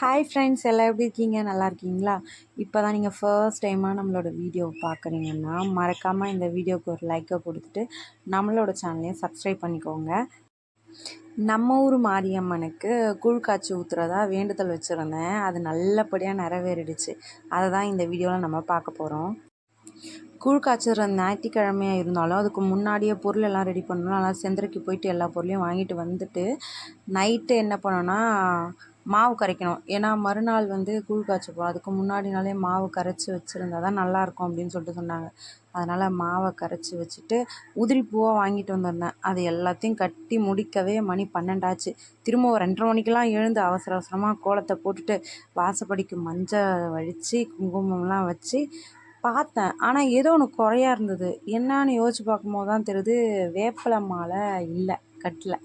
Hi friends, எல்லாம் எப்படி இருக்கீங்க? நல்லா இருக்கீங்களா? இப்போ தான் நீங்கள் ஃபர்ஸ்ட் டைமாக நம்மளோட வீடியோ பார்க்குறீங்கன்னா மறக்காமல் இந்த வீடியோவுக்கு ஒரு லைக்கை கொடுத்துட்டு நம்மளோட சேனலையும் சப்ஸ்கிரைப் பண்ணிக்கோங்க. நம்ம ஊர் மாரியம்மனுக்கு கூழ் காய்ச்சி ஊற்றுறதா வேண்டுதல் வச்சுருந்தேன். அது நல்லபடியாக நிறைவேறிடுச்சு. அதை தான் இந்த வீடியோவில் நம்ம பார்க்க போகிறோம். கூழ் காய்ச்சிற ஞாயிற்றுக்கிழமையாக இருந்தாலும் அதுக்கு முன்னாடியே பொருள் எல்லாம் ரெடி பண்ணணும். நல்லா செந்தரைக்கு போயிட்டு எல்லா பொருளையும் வாங்கிட்டு வந்துட்டு நைட்டு என்ன பண்ணோன்னா மாவு கரைக்கணும். ஏன்னா மறுநாள் கூழ் காய்ச்ச போகிறோம். அதுக்கு முன்னாடி நாளே மாவு கரைச்சி வச்சுருந்தா தான் நல்லாயிருக்கும் அப்படின்னு சொல்லிட்டு சொன்னாங்க. அதனால் மாவை கரைச்சி வச்சுட்டு உதிரி பூவாக வாங்கிட்டு வந்திருந்தேன். அது எல்லாத்தையும் கட்டி முடிக்கவே மணி 12 ஆச்சு. திரும்ப ஒரு 2:30 மணிக்கெலாம் எழுந்து அவசர அவசரமாக கோலத்தை போட்டுட்டு வாசப்படிக்கு மஞ்சள் வழித்து குங்குமம்லாம் வச்சு பார்த்தேன். ஆனால் ஏதோ ஒன்று குறையா இருந்தது. என்னான்னு யோசிச்சு பார்க்கும்போது தான் தெரியுது, வேப்பிலை மாலை இல்லை, கட்டல.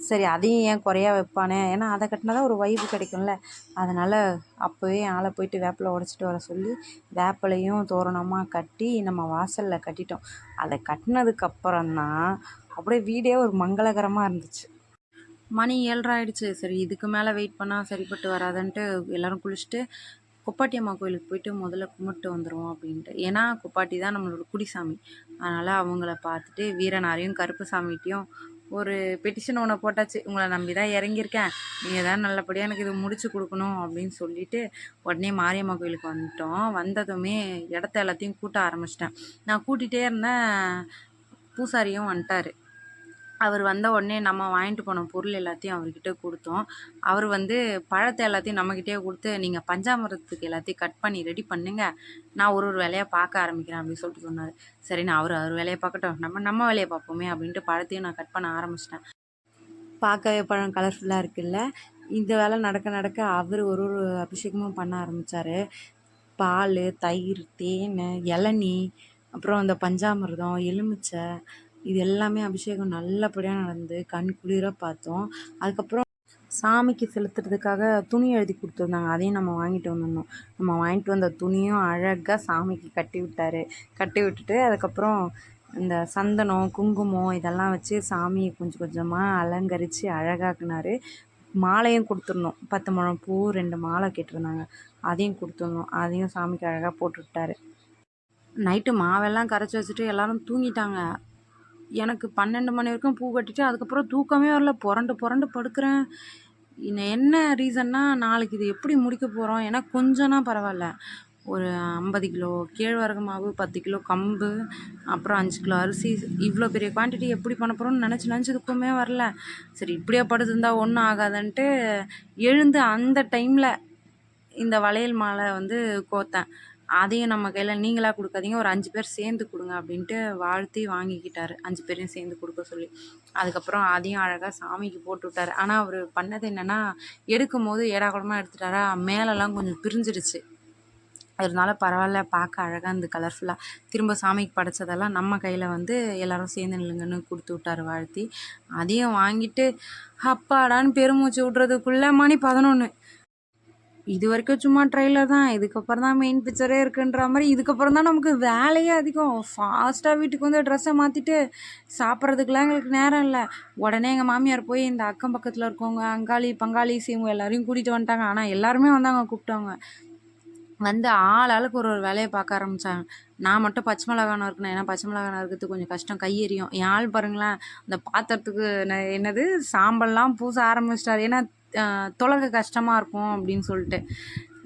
சரி, அதையும் ஏன் குறையா வைப்பானே, ஏன்னா அதை கட்டினா தான் ஒரு வைப்பு கிடைக்கும்ல. அதனால் அப்போவே ஆளை போயிட்டு வேப்பிலை உடச்சிட்டு வர சொல்லி வேப்பிலையும் தோரணமாக கட்டி நம்ம வாசலில் கட்டிட்டோம். அதை கட்டினதுக்கப்புறம்தான் அப்படியே வீடே ஒரு மங்களகரமாக இருந்துச்சு. மணி 7:30 ஆயிடுச்சு. சரி, இதுக்கு மேலே வெயிட் பண்ணால் சரிப்பட்டு வராதுன்ட்டு எல்லோரும் குளிச்சுட்டு குப்பாட்டி அம்மா கோயிலுக்கு போயிட்டு முதல்ல கும்பிட்டு வந்துடுவோம் அப்படின்ட்டு. ஏன்னா குப்பாட்டி தான் நம்மளோட குடிசாமி. அதனால் அவங்கள பார்த்துட்டு வீரனாரையும் கருப்பு சாமிகிட்டையும் ஒரு பெட்டிஷன் ஒன்று போட்டாச்சு. உங்களை நம்பி தான் இறங்கியிருக்கேன், நீங்கள் தான் நல்லபடியாக எனக்கு இது முடிச்சு கொடுக்கணும் அப்படின்னு சொல்லிட்டு உடனே மாரியம்மா கோயிலுக்கு வந்துட்டோம். வந்ததுமே இடத்த எல்லாத்தையும் கூட்ட ஆரம்பிச்சிட்டேன். நான் கூட்டிகிட்டே இருந்தேன். பூசாரியும் வந்துட்டார். அவர் வந்த உடனே நம்ம வாங்கிட்டு போன பொருள் எல்லாத்தையும் அவர்கிட்ட கொடுத்தோம். அவர் பழத்தை எல்லாத்தையும் நம்மக்கிட்டே கொடுத்து, நீங்கள் பஞ்சாமிரத்துக்கு எல்லாத்தையும் கட் பண்ணி ரெடி பண்ணுங்க, நான் ஒரு வேலையாக பார்க்க ஆரம்பிக்கிறேன் அப்படின்னு சொல்லிட்டு சொன்னார். சரி, நான் அவர் வேலையை பார்க்கட்டும், நம்ம வேலையை பார்ப்போமே அப்படின்ட்டு பழத்தையும் நான் கட் பண்ண ஆரம்பிச்சிட்டேன். பார்க்கவே பழம் கலர்ஃபுல்லாக இருக்குல்ல. இந்த வேலை நடக்க நடக்க அவர் ஒரு அபிஷேகமும் பண்ண ஆரம்பித்தார். பால், தயிர், தேன், இளநீ, அப்புறம் அந்த பஞ்சாமிர்தம், எலுமிச்சை, இது எல்லாமே அபிஷேகம் நல்லபடியாக நடந்து கண் குளிர பார்த்தோம். அதுக்கப்புறம் சாமிக்கு செலுத்துறதுக்காக துணி எழுதி கொடுத்துருந்தாங்க. அதையும் நம்ம வாங்கிட்டு வந்துடணும். நம்ம வாங்கிட்டு வந்த துணியும் அழகாக சாமிக்கு கட்டி விட்டார். கட்டி விட்டுட்டு அதுக்கப்புறம் இந்த சந்தனம், குங்குமம் இதெல்லாம் வச்சு சாமியை கொஞ்சம் கொஞ்சமாக அலங்கரித்து அழகாக்குனார். மாலையும் கொடுத்துருந்தோம். 10 முழம் பூ, 2 மாலை கேட்டிருந்தாங்க. அதையும் கொடுத்துருந்தோம். அதையும் சாமிக்கு அழகாக போட்டு விட்டார். நைட்டு மாவெல்லாம் கரைச்சி வச்சுட்டு எல்லோரும் தூங்கிட்டாங்க. எனக்கு 12 மணி வரைக்கும் பூ கட்டிட்டு அதுக்கப்புறம் தூக்கமே வரல. புரண்டு படுக்கிறேன். என்ன ரீசன்னா, நாளைக்கு இது எப்படி முடிக்க போகிறோம். ஏன்னா கொஞ்சம்னா பரவாயில்ல, ஒரு 50 கிலோ கேழ்வரகு மாவு, 10 கிலோ கம்பு, அப்புறம் 5 கிலோ அரிசி, இவ்வளோ பெரிய குவான்டிட்டி எப்படி பண்ண போகிறோம்னு நினச்சி தூக்கமே வரல. சரி, இப்படியே படுத்துருந்தா ஒன்றும் ஆகாதுன்ட்டு எழுந்து அந்த டைமில் இந்த வளையல் மாலை கோத்தேன். அதையும் நம்ம கையில் நீங்களாக கொடுக்காதீங்க, ஒரு 5 பேர் சேர்ந்து கொடுங்க அப்படின்ட்டு வாழ்த்தி வாங்கிக்கிட்டார். 5 பேரையும் சேர்ந்து கொடுக்க சொல்லி. அதுக்கப்புறம் அதையும் அழகாக சாமிக்கு போட்டு விட்டார். ஆனால் அவர் பண்ணது என்னென்னா, எடுக்கும் போது ஏடாகுடமாக எடுத்துட்டாரா, மேலெல்லாம் கொஞ்சம் பிரிஞ்சிடுச்சு. அதனால பரவாயில்ல, பார்க்க அழகாக இந்த கலர்ஃபுல்லாக திரும்ப சாமிக்கு படைச்சதெல்லாம் நம்ம கையில் எல்லோரும் சேர்ந்து நில்லுங்கன்னு கொடுத்து விட்டார் வாழ்த்தி. அதையும் வாங்கிட்டு அப்பாடான்னு பெருமூச்சு விட்றதுக்குள்ளே மணி 11. இது வரைக்கும் சும்மா ட்ரெய்லர் தான், இதுக்கப்புறம் தான் மெயின் பிக்சரே இருக்குன்ற மாதிரி. இதுக்கப்புறம் தான் நமக்கு வேலையே அதிகம். ஃபாஸ்ட்டாக வீட்டுக்கு ட்ரெஸ்ஸை மாற்றிட்டு சாப்பிட்றதுக்கெலாம் எங்களுக்கு நேரம் இல்லை. உடனே எங்கள் மாமியார் போய் இந்த அக்கம் பக்கத்தில் இருக்கவங்க அங்காளி பங்காளிஸ் இவங்க எல்லாரையும் கூட்டிகிட்டு வந்துட்டாங்க. ஆனால் எல்லாருமே வந்தாங்க, கூப்பிட்டவங்க ஆளுக்கு ஒரு வேலையை பார்க்க ஆரம்பித்தாங்க. நான் மட்டும் பச்சை மிளகாய் நறுக்கினேன். ஏன்னா பச்சை மிளகாய் நறுக்கிறது கொஞ்சம் கஷ்டம், கை எரியும். என் ஆள் பாருங்களேன், அந்த பாத்திரத்துக்கு என்னது சாம்பல்லாம் பூச ஆரம்பிச்சிட்டாரு. ஏன்னா தொலைக கஷ்டமாக இருக்கும் அப்படின்னு சொல்லிட்டு.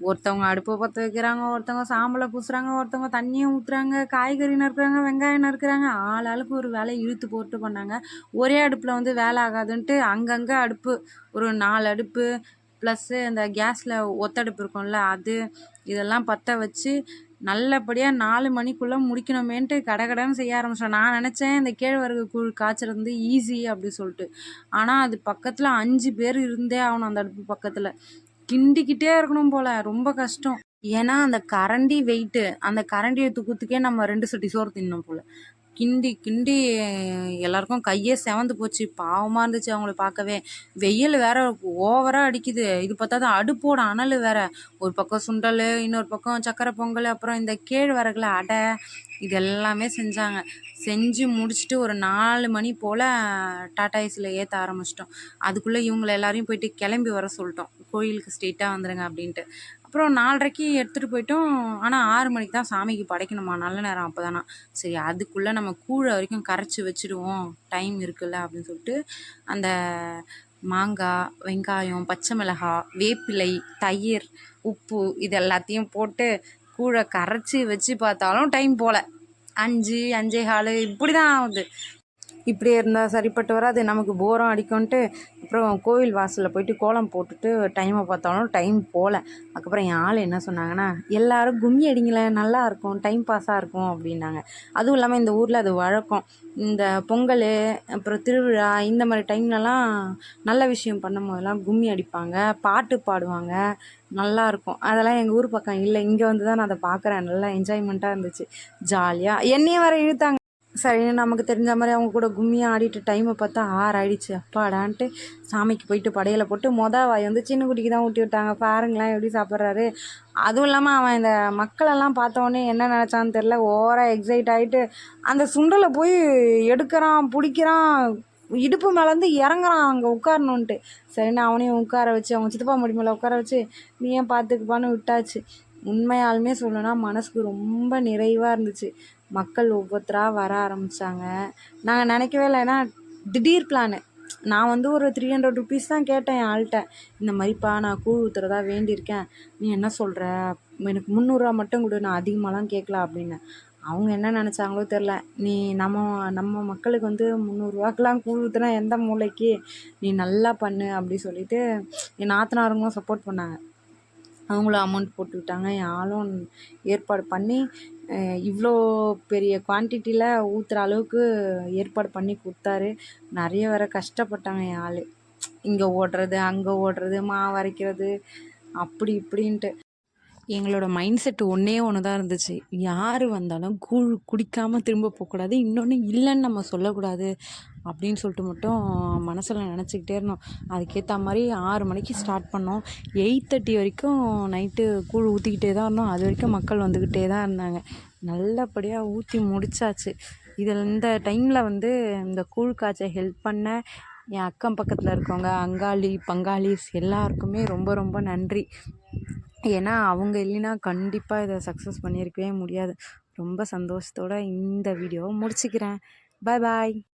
ஒருத்தவங்க அடுப்பை பற்ற வைக்கிறாங்க, ஒருத்தவங்க சாம்பலை பூசுகிறாங்க, ஒருத்தவங்க தண்ணியை ஊற்றுறாங்க, காய்கறி நறுக்கிறாங்க, வெங்காயம் நறுக்கிறாங்க. ஆளுக்கு ஒரு வேலையை இழுத்து போட்டு பண்ணாங்க. ஒரே அடுப்பில் வேலை ஆகாதுன்ட்டு அங்கங்கே அடுப்பு, ஒரு 4 அடுப்பு ப்ளஸ்ஸு இந்த கேஸில் ஒத்தடுப்பு இருக்கும்ல, அது இதெல்லாம் பற்ற வச்சு நல்லபடியாக 4 மணிக்குள்ளே முடிக்கணுமேன்ட்டு கடகடன்னு செய்ய ஆரம்பிச்சோம். நான் நினச்சேன் இந்த கேழ்வரகு கூழ் காய்ச்சறது ஈஸி அப்படி சொல்லிட்டு. ஆனால் அது பக்கத்தில் 5 பேர் இருந்தே ஆகணும். அந்த அடுப்பு பக்கத்தில் கிண்டிக்கிட்டே இருக்கணும் போல், ரொம்ப கஷ்டம். ஏன்னா அந்த கரண்டி வெயிட்டு, அந்த கரண்டியை தூக்கத்துக்கே நம்ம 2 சட்டி சோறு தின்னோம் போல். கிண்டி கிண்டி எல்லாருக்கும் கையே செவந்து போச்சு. பாவமாக இருந்துச்சு அவங்கள பார்க்கவே. வெயில் வேற ஓவராக அடிக்குது. இது பார்த்தா தான் அடுப்போட அனல் வேற. ஒரு பக்கம் சுண்டல், இன்னொரு பக்கம் சக்கரை பொங்கல், அப்புறம் இந்த கேழ்வரகுல அடை, இது எல்லாமே செஞ்சாங்க. செஞ்சு முடிச்சுட்டு ஒரு 4 மணி போல் டாடா ஏசியில் ஏற்ற ஆரம்பிச்சிட்டோம். அதுக்குள்ளே இவங்களை எல்லாரையும் போயிட்டு கிளம்பி வர சொல்லிட்டோம். கோயிலுக்கு ஸ்ட்ரெயிட்டாக வந்துடுங்க அப்படின்ட்டு. அப்புறம் 4:30க்கு எடுத்துகிட்டு போயிட்டோம். ஆனால் 6 மணிக்கு தான் சாமிக்கு படைக்கணுமா, நல்ல நேரம் அப்போ தானா. சரி அதுக்குள்ளே நம்ம கூழ வரைக்கும் கரைச்சி வச்சுடுவோம், டைம் இருக்குல்ல அப்படின்னு சொல்லிட்டு அந்த மாங்காய், வெங்காயம், பச்சை மிளகாய், வேப்பிலை, தயிர், உப்பு இது எல்லாத்தையும் போட்டு கூழ கரைச்சி வச்சு பார்த்தாலும் டைம் போல. 5, 5:15 இப்படி தான் ஆகுது. இப்படியே இருந்தால் சரிப்பட்டு வராது, நமக்கு போரும் அடிக்கும்ன்ட்டு அப்புறம் கோவில் வாசலில் போயிட்டு கோலம் போட்டுட்டு டைமை பார்த்தாலும் டைம் போகல. அதுக்கப்புறம் என் ஆள் என்ன சொன்னாங்கன்னா, எல்லோரும் கும்மி அடிங்களேன், நல்லா இருக்கும், டைம் பாஸாக இருக்கும் அப்படின்னாங்க. அதுவும் இல்லாமல் இந்த ஊரில் அது வழக்கம். இந்த பொங்கல், அப்புறம் திருவிழா இந்த மாதிரி டைம்லலாம் நல்ல விஷயம் பண்ணும் போதெல்லாம் கும்மி அடிப்பாங்க, பாட்டு பாடுவாங்க, நல்லாயிருக்கும். அதெல்லாம் எங்கள் ஊர் பக்கம் இல்லை. இங்கே வந்து தான் நான் அதை பார்க்குறேன். நல்லா என்ஜாய்மெண்ட்டாக இருந்துச்சு, ஜாலியாக. என்னையும் வேறு இழுத்தாங்க. சரி நமக்கு தெரிஞ்ச மாதிரி அவங்க கூட கும்மியாக ஆடிட்டு டைமை பார்த்தா 6 ஆயிடுச்சு. அப்பாடான்ட்டு சாமிக்கு போயிட்டு படையலை போட்டு வாய் வந்து சின்ன குட்டிக்கு தான் ஊட்டி விட்டாங்க. பாருங்களேன் எப்படி சாப்பிட்றாரு. அதுவும் இல்லாமல் அவன் இந்த மக்களெல்லாம் பார்த்தோன்னே என்ன நினச்சான்னு தெரில, ஓவராக எக்ஸைட் ஆகிட்டு அந்த சுண்டலை போய் எடுக்கிறான், பிடிக்கிறான், இடுப்பு மேலேருந்து இறங்குறான் அங்கே உட்காரணுன்ட்டு. சரின்னு அவனையும் உட்கார வச்சு அவங்க சித்தப்பா முடி மேலே உட்கார வச்சு நீ ஏன் பார்த்துக்குப்பான்னு விட்டாச்சு. உண்மையாலுமே சொல்லணும்னா மனசுக்கு ரொம்ப நிறைவாக இருந்துச்சு. மக்கள் ஒவ்வொருத்தராக வர ஆரம்பித்தாங்க. நாங்கள் நினைக்கவே இல்லை. ஏன்னா திடீர் பிளானு. நான் வந்து ஒரு 300 ருபீஸ் தான் கேட்டேன் என் ஆள்கிட்ட. இந்த மாதிரிப்பா நான் கூழ் ஊற்றுறதா வேண்டியிருக்கேன், நீ என்ன சொல்கிற, எனக்கு 300 மட்டும் கொடு, நான் அதிகமாகலாம் கேட்கல அப்படின்னேன். அவங்க என்ன நினச்சாங்களோ தெரில, நீ நம்ம மக்களுக்கு வந்து 300 கூழ் ஊற்றுனா எந்த மூளைக்கு, நீ நல்லா பண்ணு அப்படி சொல்லிவிட்டு என் நாத்தனாருங்களும் சப்போர்ட் பண்ணாங்க. அவங்களும் அமௌண்ட் போட்டு விட்டாங்க. என் ஆளும் ஏற்பாடு பண்ணி இவ்வளோ பெரிய குவான்டிட்டியில் ஊற்றுற அளவுக்கு ஏற்பாடு பண்ணி கொடுத்தாரு. நிறைய வேறு கஷ்டப்பட்டாங்க என் ஆள். இங்கே ஓடுறது, அங்கே ஓடுறது, மாவு அரைக்கிறது, அப்படி இப்படின்ட்டு. எங்களோட மைண்ட் செட் ஒன்றே ஒன்று தான் இருந்துச்சு, யார் வந்தாலும் கூழ் குடிக்காமல் திரும்ப போகக்கூடாது, இன்னொன்று இல்லைன்னு நம்ம சொல்லக்கூடாது அப்படின்னு சொல்லிட்டு மட்டும் மனசில் நினச்சிக்கிட்டே இருந்தோம். அதுக்கேற்ற மாதிரி 6 மணிக்கு ஸ்டார்ட் பண்ணோம். 8:30 வரைக்கும் நைட்டு கூழ் ஊற்றிக்கிட்டே தான் இருந்தோம். அது வரைக்கும் மக்கள் வந்துக்கிட்டே தான் இருந்தாங்க. நல்லபடியாக ஊற்றி முடித்தாச்சு. இதில் இந்த டைமில் வந்து இந்த கூழ் காய்ச்ச ஹெல்ப் பண்ண என் அக்கம் பக்கத்தில் இருக்கவங்க, அங்காளி பங்காளிஸ் எல்லாருக்குமே ரொம்ப ரொம்ப நன்றி. ஏன்னா அவங்க இல்லைன்னா கண்டிப்பாக இதை சக்ஸஸ் பண்ணியிருக்கவே முடியாது. ரொம்ப சந்தோஷத்தோடு இந்த வீடியோவை முடிச்சுக்கிறேன். பாய் பாய்.